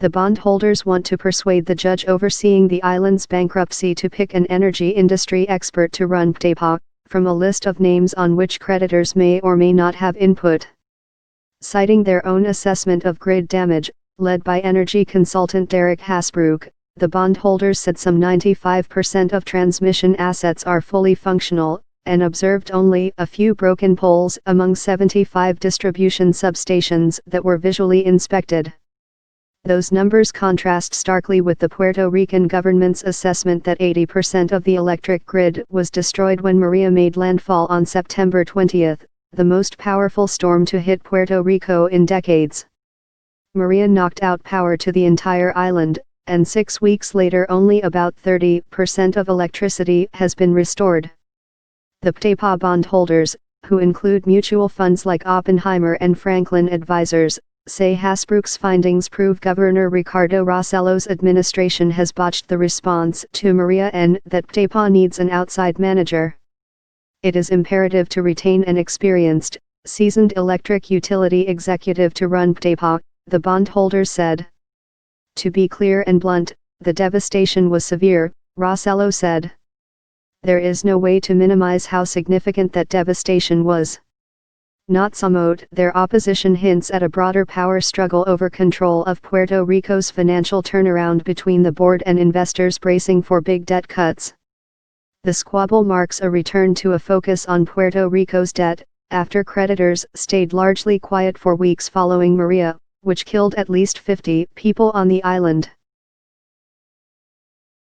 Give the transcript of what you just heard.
The bondholders want to persuade the judge overseeing the island's bankruptcy to pick an energy industry expert to run PREPA, from a list of names on which creditors may or may not have input. Citing their own assessment of grid damage, led by energy consultant Derek Hasbrook, the bondholders said some 95% of transmission assets are fully functional, and observed only a few broken poles among 75 distribution substations that were visually inspected. Those numbers contrast starkly with the Puerto Rican government's assessment that 80% of the electric grid was destroyed when Maria made landfall on September 20, the most powerful storm to hit Puerto Rico in decades. Maria knocked out power to the entire island, and 6 weeks later only about 30% of electricity has been restored. The PREPA bondholders, who include mutual funds like Oppenheimer and Franklin Advisors, say Hasbrook's findings prove Governor Ricardo Rossello's administration has botched the response to Maria and that PREPA needs an outside manager. It is imperative to retain an experienced, seasoned electric utility executive to run PREPA, the bondholders said. To be clear and blunt, the devastation was severe, Rossello said. There is no way to minimize how significant that devastation was. Not somewhat. Their opposition hints at a broader power struggle over control of Puerto Rico's financial turnaround between the board and investors bracing for big debt cuts. The squabble marks a return to a focus on Puerto Rico's debt, after creditors stayed largely quiet for weeks following Maria, which killed at least 50 people on the island.